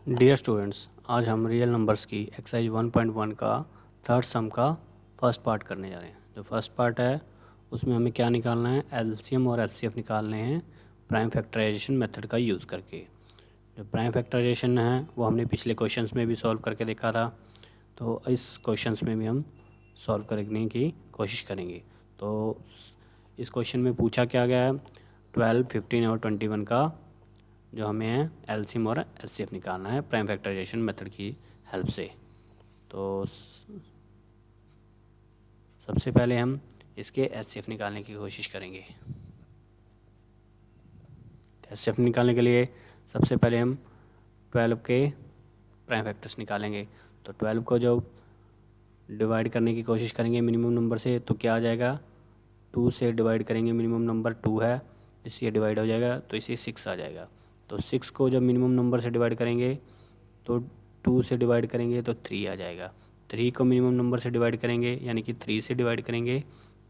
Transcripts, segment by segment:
Dear students, आज हम real numbers की एक्सरसाइज 1.1 का थर्ड सम का फर्स्ट पार्ट करने जा रहे हैं। जो फर्स्ट पार्ट है उसमें हमें क्या निकालना है, एलसीएम और एचसीएफ निकालने हैं प्राइम फैक्टराइजेशन मेथड का यूज़ करके। जो प्राइम फैक्टराइजेशन है वो हमने पिछले क्वेश्चंस में भी सॉल्व करके देखा था, तो इस क्वेश्चंस में भी हम सॉल्व करने की कोशिश करेंगे। तो इस क्वेश्चन में पूछा क्या गया है, 12, 15 और 21 का जो हमें है एलसीएम और एचसीएफ निकालना है प्राइम फैक्टराइजेशन मेथड की हेल्प से। तो सबसे पहले हम इसके एचसीएफ निकालने की कोशिश करेंगे। एचसीएफ निकालने के लिए सबसे पहले हम 12 के प्राइम फैक्टर्स निकालेंगे। तो 12 को जो डिवाइड करने की कोशिश करेंगे मिनिमम नंबर से, तो क्या आ जाएगा, 2 से डिवाइड करेंगे, मिनिमम नंबर 2 है, इससे ये डिवाइड हो जाएगा तो इसे 6 आ जाएगा। तो 6 को जब मिनिमम नंबर से डिवाइड करेंगे तो 2 से डिवाइड करेंगे तो 3 आ जाएगा। 3 को मिनिमम नंबर से डिवाइड करेंगे यानी कि 3 से डिवाइड करेंगे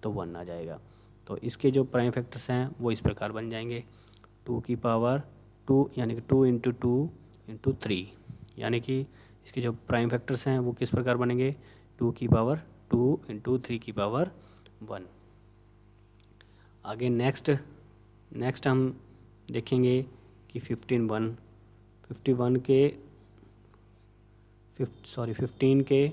तो 1 आ जाएगा। तो इसके जो प्राइम फैक्टर्स हैं वो इस प्रकार बन जाएंगे, 2 की पावर 2 यानी कि 2 इंटू 2 इंटू 3, यानी कि इसके जो प्राइम फैक्टर्स हैं वो किस प्रकार बनेंगे, 2 की पावर 2 इंटू 3 की पावर 1। आगे नेक्स्ट हम देखेंगे कि 15 के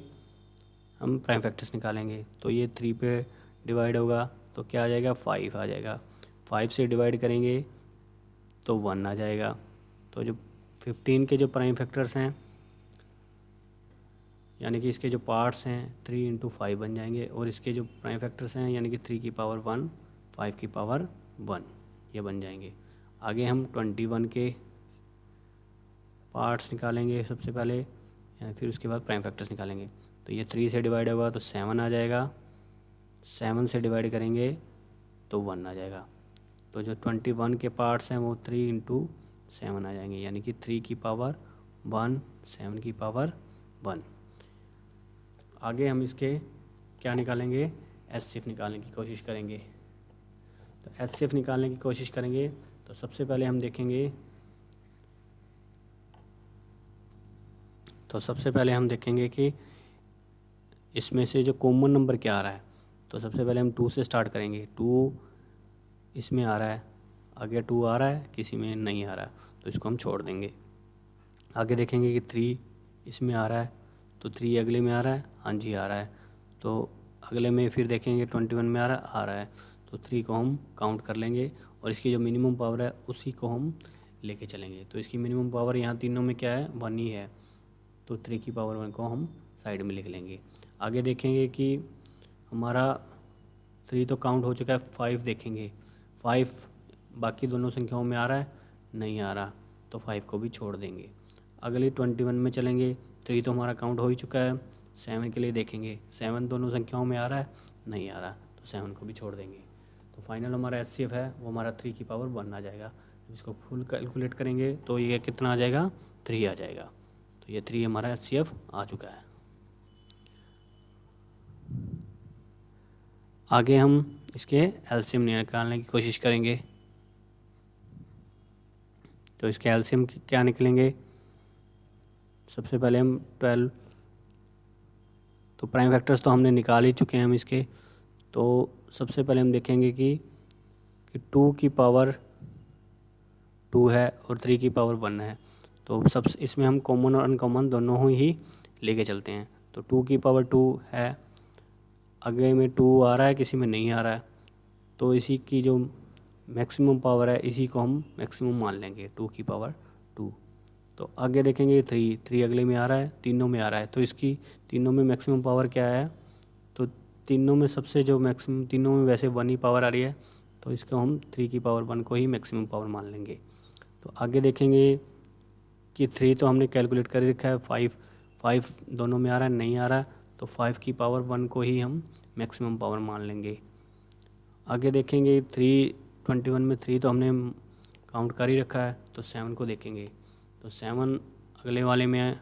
हम प्राइम फैक्टर्स निकालेंगे। तो ये 3 पे डिवाइड होगा तो क्या आ जाएगा, 5 आ जाएगा। 5 से डिवाइड करेंगे तो 1 आ जाएगा। तो जो 15 के जो प्राइम फैक्टर्स हैं यानी कि इसके जो पार्ट्स हैं 3 इंटू 5 बन जाएंगे, और इसके जो प्राइम फैक्टर्स हैं यानी कि 3 की पावर 1, 5 की पावर 1 ये बन जाएंगे। आगे हम 21 के पार्ट्स निकालेंगे सबसे पहले, फिर उसके बाद प्राइम फैक्टर्स निकालेंगे। तो ये 3 से डिवाइड होगा तो 7 आ जाएगा, 7 से डिवाइड करेंगे तो 1 आ जाएगा। तो जो 21 के पार्ट्स हैं वो 3 इंटू 7 आ जाएंगे, यानी कि 3 की पावर 1, 7 की पावर 1। आगे हम इसके क्या निकालेंगे, एचसीएफ निकालने की कोशिश करेंगे। तो एचसीएफ निकालने की कोशिश करेंगे तो सबसे पहले हम देखेंगे कि इसमें से जो कॉमन नंबर क्या आ रहा है। तो सबसे पहले हम 2 से स्टार्ट करेंगे। 2 इसमें आ रहा है, आगे 2 आ रहा है, किसी में नहीं आ रहा है तो इसको हम छोड़ देंगे। आगे देखेंगे कि 3 इसमें आ रहा है, तो 3 अगले में आ रहा है, हाँ जी आ रहा है। तो अगले में फिर देखेंगे 21 में आ रहा है, तो 3 को हम काउंट कर लेंगे और इसकी जो मिनिमम पावर है उसी को हम लेके चलेंगे। तो इसकी मिनिमम पावर यहाँ तीनों में क्या है, 1 ही है, तो 3 की पावर 1 को हम साइड में लिख लेंगे। आगे देखेंगे कि हमारा 3 तो काउंट हो चुका है, 5 देखेंगे, 5 बाकी दोनों संख्याओं में आ रहा है, नहीं आ रहा, तो 5 को भी छोड़ देंगे। अगली 21 में चलेंगे, 3 तो हमारा काउंट हो ही चुका है, 7 के लिए देखेंगे, 7 दोनों संख्याओं में आ रहा है, नहीं आ रहा, तो 7 को भी छोड़ देंगे। तो फाइनल हमारा एचसीएफ है वो हमारा 3 की पावर 1 आ जाएगा। जब इसको फुल कैलकुलेट करेंगे तो ये कितना आ जाएगा, 3 आ जाएगा। तो ये 3 हमारा एचसीएफ आ चुका है। आगे हम इसके एलसीएम निकालने की कोशिश करेंगे। तो इसके एलसीएम क्या निकलेंगे, सबसे पहले हम 12, तो प्राइम फैक्टर्स तो हमने निकाल ही चुके हैं हम इसके। तो सबसे पहले हम देखेंगे कि 2 की पावर 2 है और 3 की पावर 1 है, तो सब इसमें हम कॉमन और अनकॉमन दोनों ही लेके चलते हैं। तो 2 की पावर 2 है, आगे में 2 आ रहा है, किसी में नहीं आ रहा है, तो इसी की जो मैक्सिमम पावर है इसी को हम मैक्सिमम मान लेंगे, 2 की पावर 2। तो आगे देखेंगे 3 अगले में आ रहा है, तीनों में आ रहा है, तो इसकी तीनों में मैक्सिमम पावर क्या है, तो तीनों में सबसे जो मैक्सिमम, तीनों में वैसे 1 ही पावर आ रही है, तो इसको हम 3 की पावर 1 को ही मैक्सिमम पावर मान लेंगे। तो आगे देखेंगे कि 3 तो हमने कैलकुलेट कर रखा है, 5 दोनों में आ रहा है, नहीं आ रहा, तो 5 की पावर 1 को ही हम मैक्सिमम पावर मान लेंगे। आगे देखेंगे 21 में 3 तो हमने काउंट कर ही रखा है, तो 7 को देखेंगे, तो 7 अगले वाले में है,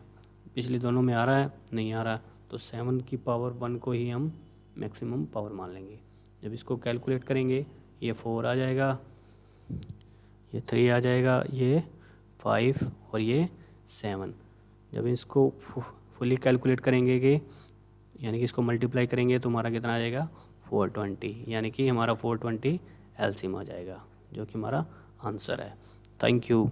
पिछले दोनों में आ रहा है, नहीं आ रहा, तो 7 की पावर 1 को ही हम मैक्सिमम पावर मान लेंगे। जब इसको कैलकुलेट करेंगे ये 4 आ जाएगा, ये 3 आ जाएगा, ये 5 और ये 7। जब इसको फुली कैलकुलेट करेंगे कि यानी कि इसको मल्टीप्लाई करेंगे तो हमारा कितना आ जाएगा 420, यानी कि हमारा 420 एलसीएम आ जाएगा, जो कि हमारा आंसर है। Thank you.